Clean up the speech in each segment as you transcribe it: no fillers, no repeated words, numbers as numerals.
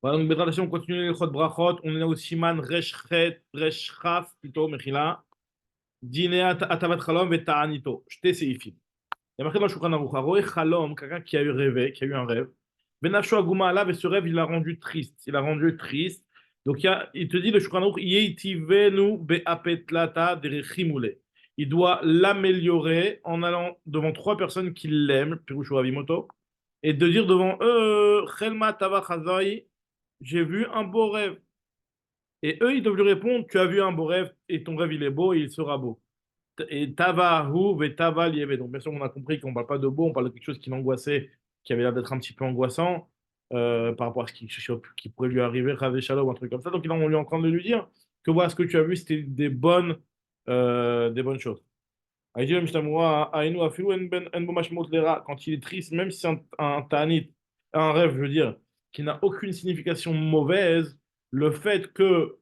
Voilà, donc, Bezrat Hashem, on continue les Chod Brachot. On est au Siman Resh Chaf, plutôt, Mechila. Dîner Atavat Chalom et Ta'anito. J'étais séifim. Il y a marqué dans le Shulchan Aruch, Haroé Chalom, quelqu'un qui a eu rêvé, qui a eu un rêve. Benafsho Aguma Alav, et ce rêve, il l'a rendu triste. Il l'a rendu triste. Donc, il te dit, le Shulchan Aruch, Yeitivenu Be'apetlata Derechimule. Il doit l'améliorer en allant devant trois personnes qui l'aiment, Pirushu Avimoto, et de dire devant eux, Chelma Tava Chazai, j'ai vu un beau rêve. Et eux, ils doivent lui répondre, tu as vu un beau rêve, et ton rêve, il est beau, et il sera beau. Et Tavahu ve Tava lieve. Donc, bien sûr, on a compris qu'on ne parle pas de beau, on parle de quelque chose qui l'angoissait, qui avait l'air d'être un petit peu angoissant par rapport à qui pourrait lui arriver, Ravé Shalom, un truc comme ça. Donc, on lui est en train de lui dire que voilà, ce que tu as vu, c'était des bonnes choses. Il dit, Aïnou afilou en bo mashmot lera. Quand il est triste, même si c'est un ta'anit, un rêve, je veux dire, qui n'a aucune signification mauvaise, le fait que,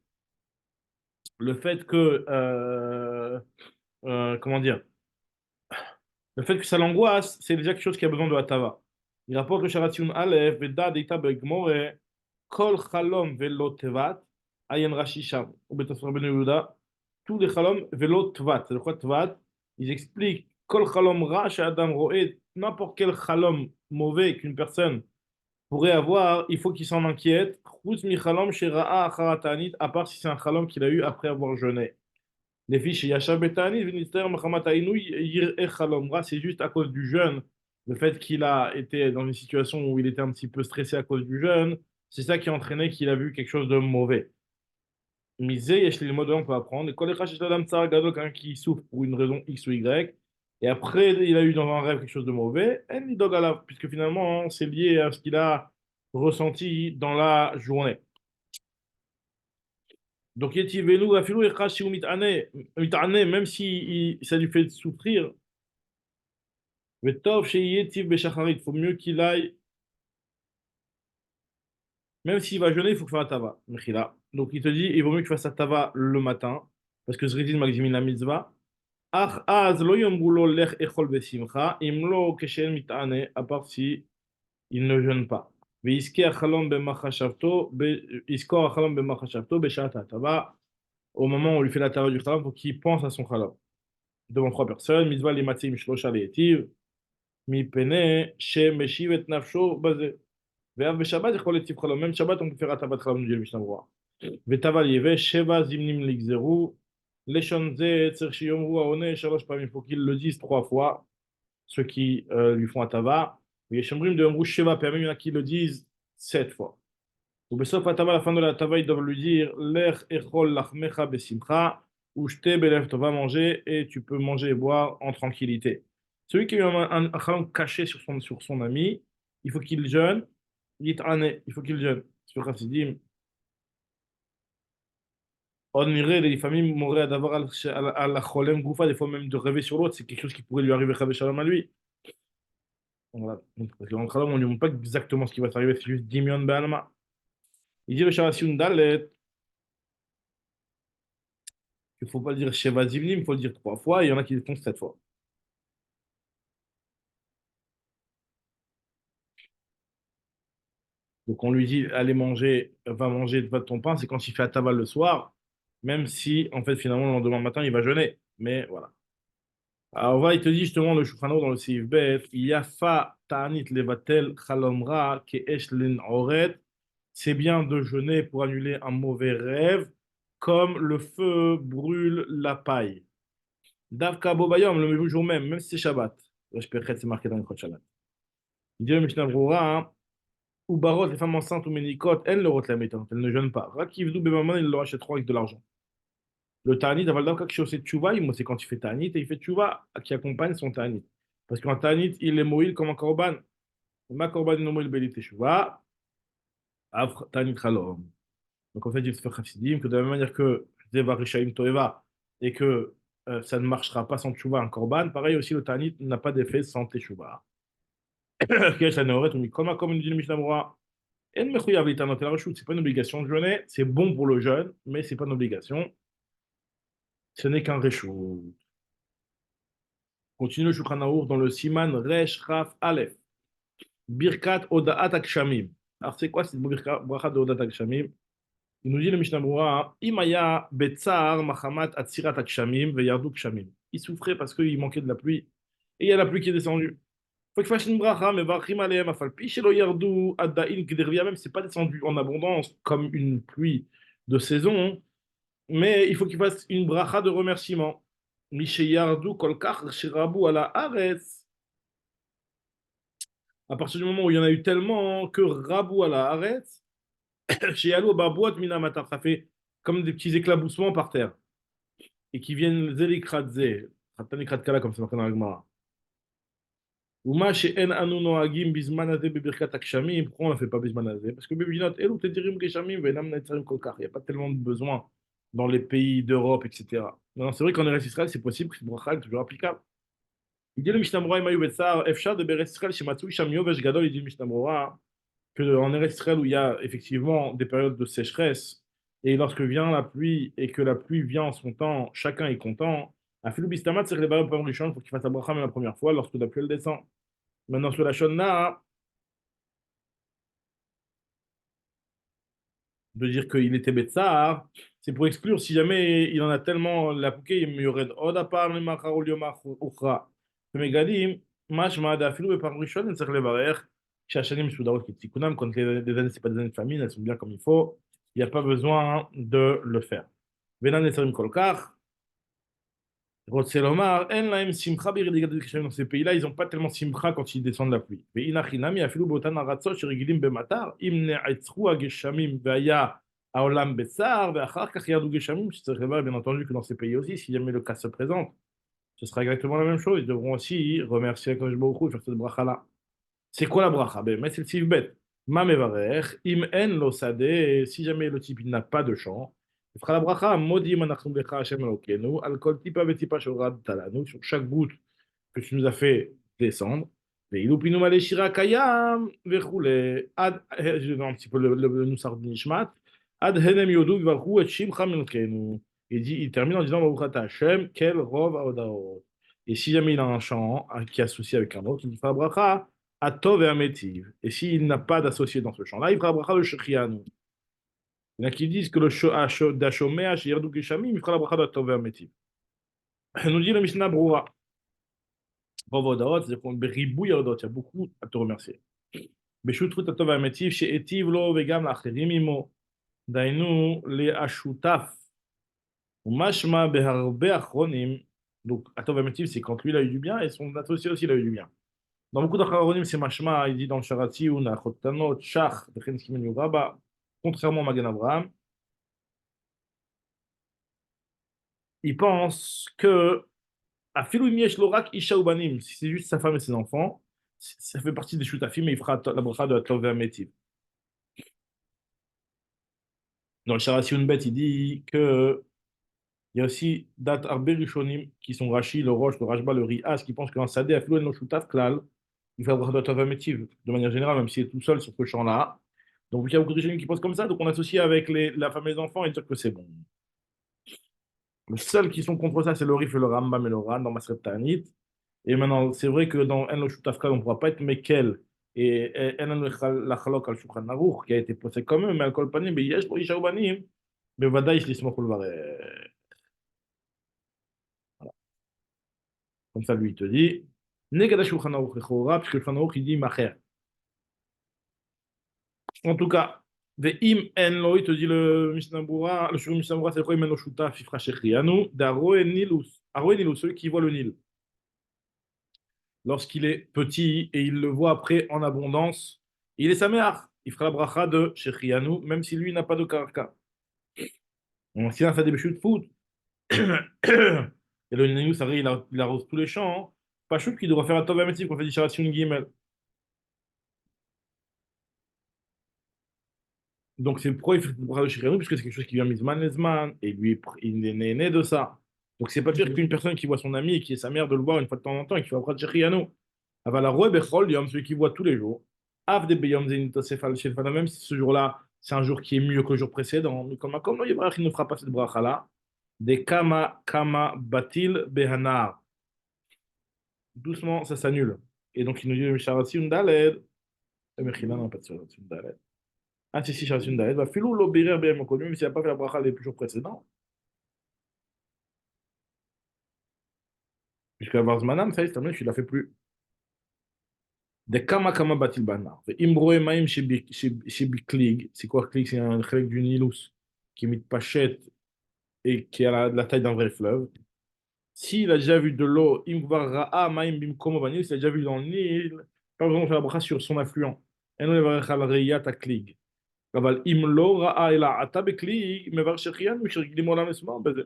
comment dire, le fait que ça l'angoisse, c'est déjà quelque chose qui a besoin de hatava. Il rapporte le Sharatiyun Aleph, Veda Deita Begmore, Kol Chalom Velo Tevat, Ayen Rashi Sham, ou Betasfor Ben Yehuda, tous les Chalom Velo Tvat. C'est quoi Tvat? Ils expliquent Kol Chalom Ra, Adam Roé, n'importe quel Chalom mauvais qu'une personne pourrait avoir, il faut qu'il s'en inquiète. Chutz mi Chalom Shera'a Acharatanit, à part si c'est un Chalom qu'il a eu après avoir jeûné. Les fiches Yasha Betani, Vinister Mahamat Aïnou, Yir'e Chalomra, c'est juste à cause du jeûne, le fait qu'il a été dans une situation où il était un petit peu stressé à cause du jeûne, c'est ça qui a entraîné qu'il a vu quelque chose de mauvais. Misé, Yesh les mots on peut apprendre. Et Kolekha Shesh Adam Tsar Gadol, quelqu'un qui souffre pour une raison X ou Y, et après il a eu dans un rêve quelque chose de mauvais, En Lidog Alav, puisque finalement c'est lié à ce qu'il a ressenti dans la journée. Donc, Yetivenu, Afilou, Echashi ou Mitane, même si ça lui fait souffrir, Vetov, chez Yetiv, Beshacharit, il faut mieux qu'il aille, même s'il va jeûner, il faut faire un tava, Mechila. Donc, il te dit, il vaut mieux que tu fasses un tava le matin, parce que Zridin Magzimin la mitzvah. Ach, az, lo yomru lo lech echol besimcha, imlo keshen mitane, à part si il ne jeûne pas. Veiske achalom bemachashavto, isko achalom bemachashavto, beshat tava. Au moment où on lui fait la tava du chalam, il faut qu'il pense à son chalam. Devant trois personnes, mitzvah les matzim shlosha le'etiv, mi pene, she meshiv et nafsho bazé. Ve'av b'shabbat echol etiv chalom. Même Shabbat, on peut faire atavat chalom, nous dit le Mishnah Berurah. Ve'taval yeve, sheva zimnim ligzeru, leshon ze tzir shiyomru aone, shalosh pamim. Il faut qu'ils le disent trois fois, ceux qui lui font atava. Ve'yeshomrim de yomru sheva pamim, il y en a qui le disent sept fois. Ou besof atava, à la fin de la tava, ils doivent lui dire, lech echol lachmecha besimcha, ou j'te belev, tu vas manger et tu peux manger et boire en tranquillité. Celui qui a eu un khalam caché sur son ami, il faut qu'il jeûne, il faut qu'il jeûne. Sur Chassidim, on irait les familles mourraient d'avoir la cholem goufa, des fois même de rêver sur l'autre, c'est quelque chose qui pourrait lui arriver Chavé Shalom à lui. Voilà. Parce qu'en khalam, on ne lui montre pas exactement ce qui va s'arriver, c'est juste Dimion Be'alma. Il dit le Sharasioun Dalet, il ne faut pas le dire Sheva Zivnim, il faut le dire trois fois, et il y en a qui le font sept fois. Donc on lui dit, allez manger, va manger de ton pain, c'est quand il fait table le soir, même si en fait finalement le lendemain matin il va jeûner. Mais voilà. Alors voilà, il te dit justement le Shulchan Aruch dans le Seif Bet, Yafa ta'anit levatel chalomra ke'esh oret. C'est bien de jeûner pour annuler un mauvais rêve, comme le feu brûle la paille. Davka bobayom, le jour même, même si c'est Shabbat. Je peux c'est marqué dans le Chod Shabbat. Il dit le Mishnah Berurah, hein, ou barot, les femmes enceintes ou ménicotes, elles le la métante, elles ne jeûnent pas. Rakivdou bemaman, ils leur achèteront avec de l'argent. Le ta'anit, aval quand c'est tchouva, c'est quand il fait ta'anit et il fait tchouva qui accompagne son ta'anit. Parce qu'un ta'anit, il est moïl comme un korban. Ma korban no moïl belit tchouva, afr ta'anit chalom. Donc en fait, il se fait chassidim que de la même manière que Zeva Rishaim Toeva et que ça ne marchera pas sans tchouva un korban, pareil aussi le ta'anit n'a pas d'effet sans tchouva. Qu'est-ce que ça nous comme nous dit le Mishnah Berurah, et c'est pas une obligation de jeûner, c'est bon pour le jeûne, mais c'est pas une obligation. Ce n'est qu'un réchou. Continue le Shulchan Aruch dans le Siman Resh Raf Aleph. Birkat Odaat Akshamim. Alors, c'est quoi cette bracha de Odat Akshamim? Il nous dit le Mishnah Berurah, Imaya Betsar Mahamat Atsirat Akshamim Veyardu Kshamim. Il souffrait parce qu'il manquait de la pluie. Et il y a la pluie qui est descendue. Faut qu'il fasse une bracha, mais Vachim Aleem Afalpi, Shelo Yardu Addain Kedervia, même si c'est pas descendu en abondance comme une pluie de saison, mais il faut qu'il fasse une bracha de remerciement. Mishe Yardu Kolkach Shirabu Ala Aretz. À partir du moment où il y en a eu tellement que Rabu Ala Aretz, chez Yalo Babouat Minamatar, ça fait comme des petits éclaboussements par terre. Et qui viennent Zelikradze, Khatanikrat Kala, comme c'est marqué dans la Gemara. Uma she'en anu noagim bizman hazeh bebirkat hakshamim. Pourquoi on ne le fait pas bizman hazeh? Parce que bebinot elu tedirim geshamim ve'enam netzarim kol kach. Il n'y a pas tellement de besoin dans les pays d'Europe, etc. Non, c'est vrai qu'en Eretz Israël, c'est possible que ce bracha est toujours applicable. Il dit le Mishnah Berurah Imayu Betsar, Efshar de Beretz Israël, Shematzui Sham Yovesh Gadol, il dit le Mishnah Berurah qu'en Eretz Israël, où il y a effectivement des périodes de sécheresse, et lorsque vient la pluie, et que la pluie vient en son temps, chacun est content. Afilou bistamat, c'est que les barres peuvent rishon, il faut qu'il fasse la bracha même la première fois, lorsque la pluie elle descend. Maintenant, sur la Shonna, de dire qu'il était Betsar, c'est pour exclure si jamais il en a tellement la pouquet, il y aurait Oda par le Machar Yom Uchra. Megadim, Mashma d'Afilou et par Rishon, et le Barer, Shashanim Soudarot Kitzikunam, quand les années, c'est pas des années de famine, elles sont bien comme il faut, il n'y a pas besoin de le faire. Venan Nesarim Kolkar, Rotselomar, En Laim Simcha Biridigadil Kishavim, dans ces pays-là, ils n'ont pas tellement Simcha quand ils descendent la pluie. Mais Inachinami, Afilou Botan Aratzot, Shirigilim Bematar, Im Ne'aitzru Ageshamim, Vaya, Aolam Betsar, Veachar Kach Yardou Geshamim, c'est bien entendu que dans ces pays aussi, si jamais le cas se présente, ce sera exactement la même chose. Ils devront aussi remercier Akadosh Baruch Hu et faire cette bracha-là. C'est quoi la bracha? Ben, mais c'est le sivbet. Ma mevarech, im en lo sade, si jamais le type il n'a pas de champ, il fera la bracha, modim anachnu becha Hashem Elokeinu, al kol tipa vetipa shorad talanu, sur chaque goutte que tu nous as fait descendre. Ve'ilu pinu male shira kayam, vechule, ad, je donne un petit peu le nusar de Nishmat, ad henem yodu v'varchu et shimcha Elokeinu. Il termine en disant, Baruch ata Hashem, kel rov haodaot. Et si jamais il a un champ qui est associé avec un autre, il fera la bracha, Atov et Amétiv. Et s'il n'a pas d'associé dans ce champ-là, il fera bracha le Shechianu. Il y en a qui disent que le Dashomea, Sheyardou Geshamim, il fera la bracha de Atov et Amétiv. Nous dit le Mishnah Berurah. Bovodot, c'est-à-dire qu'on beribou yardot, il y a beaucoup à te remercier. Beshutrut Atov et Amétiv, chez Etiv lo vegam l'acherim imo. Dainu le ashutaf. Mashma beharbe achronim. Donc, Atov et Amétiv, c'est quand lui il a eu du bien et son associé aussi il a eu du bien. Dans beaucoup d'achronim, c'est mashma, il dit dans le Sharati ou Nachotanot, Shach, contrairement à Magen Abraham, il pense que à Filouimiesh Lorak Isha Ubanim, si c'est juste sa femme et ses enfants, ça fait partie des shutafim, mais il fera la bracha de Atov Ve'ametiv. Dans le Sharati Unbet, il dit que il y a aussi Dat Arbe Rishonim qui sont Rashi, le Roche, le Rashba, le Rias, qui pensent qu'un Sadeh Afilou no Shutaf Klal, il fait la bracha de Atov Ve'ametiv, de manière générale, même s'il est tout seul sur ce champ-là. Donc, il y a beaucoup de Rishonim qui pensent comme ça, donc on associe avec la femme et les enfants et dire que c'est bon. Les seuls qui sont contre ça, c'est le Rif et le Rambam et le Ran dans Masret Ta'anit. Et maintenant, c'est vrai que dans En lo Shutafka, on ne pourra pas être Mekel et En la Chalok al Shulchan Aruch, qui a été posé comme eux, mais al Kol Panim, mais Yesh lo Isha Ubanim, mais Vadaï, je l'ismoch le Varech. Voilà. Comme ça, lui, il te dit, Negada Shulchan Aruch Echora, puisque le Shulchan Aruch, il dit Macher. En tout cas, Ve'im En lo, il te dit le Mishnah Berurah, le Shur Mishnah Berurah, c'est quoi? Il mène au Shutaf, Fifra Shechianu, d'Aroe Nilus. Aroe Nilus, celui qui voit le Nil. Lorsqu'il est petit et il le voit après en abondance, il est saméach. Il fera la bracha de Shechianu, même si lui n'a pas de karka. S'il a fait des béchutes de foot, et le Nenu, ça il arrose tous les champs, hein. Pas chou qu'il doit faire un Tov Ametiv qu'on fait du Sharatun Gimel. Donc c'est pourquoi il fait le bracha de Shechianu, puisque c'est quelque chose qui vient Mizman Lezman, et lui, il est né de ça. Donc c'est pas dire qu'une personne qui voit son ami et qui est sa mère de le voir une fois de temps en temps et qui fait la bracha de Shechianu. Aval Bechol Yom, celui qui voit tous les jours. Av de Beyom Zenitosefal Shefana, même si ce jour-là, c'est un jour qui est mieux que le jour précédent. Mais comme non, il ne fera pas cette bracha-là. Des Kama Batil Behanar. Doucement, ça s'annule. Et donc, il nous dit Misharati Undaled. Mechila, non, pas de Misharati Undaled. Ah, si, j'ai reçu une dalet. Va filou l'obirer bien connu, même s'il n'a pas fait la bracha les jours précédents. Puisqu'à Varzmanam, ça y est, c'est terminé, tu ne la fais plus. Des kama kama batil bana. Imbroe maim chez Biklig. C'est quoi Klig? C'est un chèque du Nilus qui est pachette et qui a la taille d'un vrai fleuve. S'il a déjà vu de l'eau, imvar ra'a maim bimkomo banil, s'il a déjà vu dans le Nil, pas besoin de faire la bracha sur son affluent. Et non, il va faire la riyat à Klig. אבל אם לא ראה אלא עתה בכלי, מבר שהחיינו, שרגילים לעולם מסוים בזה.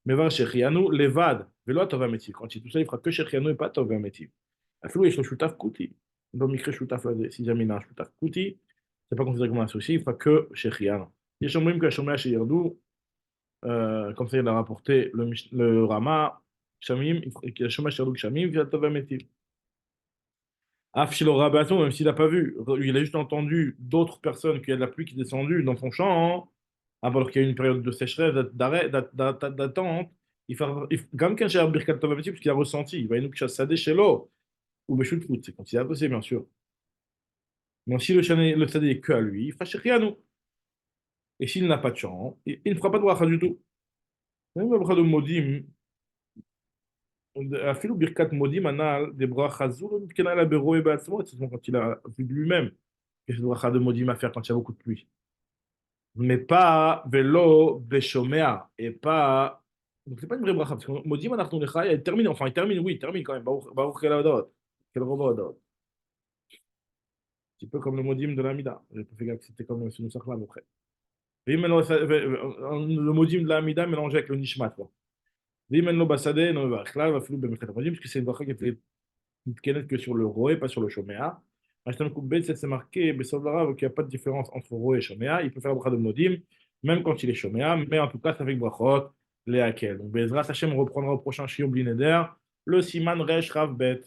מבר שהחיינו לבד, ולא הטוב והמיטיב. Quand il est tout seul, il fera que שהחיינו et pas הטוב והמיטיב. אפילו יש לו שותף קוטי. במקרה שותף לזה, si jamais il a un שותף קוטי, c'est pas considéré comme un associé, il fera que שהחיינו. יש אומרים שהשומע שירדו, comme ça il a rapporté le Rama, Shamim, השומע שירדו גשמים, והטוב והמיטיב. Afshilo Rabato, même s'il n'a pas vu, il a juste entendu d'autres personnes qu'il y a de la pluie qui est descendue dans son champ, hein, alors qu'il y a eu une période de sécheresse, d'arrêt, d'attente. Comme qu'un cher Birkat Tov parce qu'il a ressenti, il va nous chasser chez l'eau, ou Beshut Foot, c'est considéré possible, bien sûr. Mais si le Sadé est que à lui, il fera Shechianu. Et s'il n'a pas de champ, il ne fera pas de bracha du tout. Même le bracha de Modim, afilou Birkat Modim, anal, des brachas zour, qu'il a la béro et batzmo, c'est quand il a vu de lui-même. Que c'est bracha de Modim à faire quand il y a beaucoup de pluie. Mais pas vélo béchoméa et pas. Donc c'est pas une vraie bracha parce que Modim Anachnu Lecha, elle termine, enfin il termine, oui, il termine quand même. Baruch El Adot. Quel robot Adot. Un petit peu comme le Modim de l'Amida. J'ai pas fait gaffe que c'était comme ce nous là après. Et maintenant, le Modim de l'Amida mélangé avec le Nishmat, quoi. Et maintenant, Basade, non, là, il va falloir Bemechet Modim parce que c'est une bracha qui est Kenet que sur le Roé, pas sur le Shoméa. Achetam Koubet, c'est marqué, Besavlara, qu'il n'y a pas de différence entre Roé et Shoméa. Il peut faire le bracha de Modim, même quand il est Shoméa, mais en tout cas, ça fait brachot, les Hakel. Donc, Bezrat Hashem reprendra au prochain Shiur Blineder, le Siman Resh Rav Bet.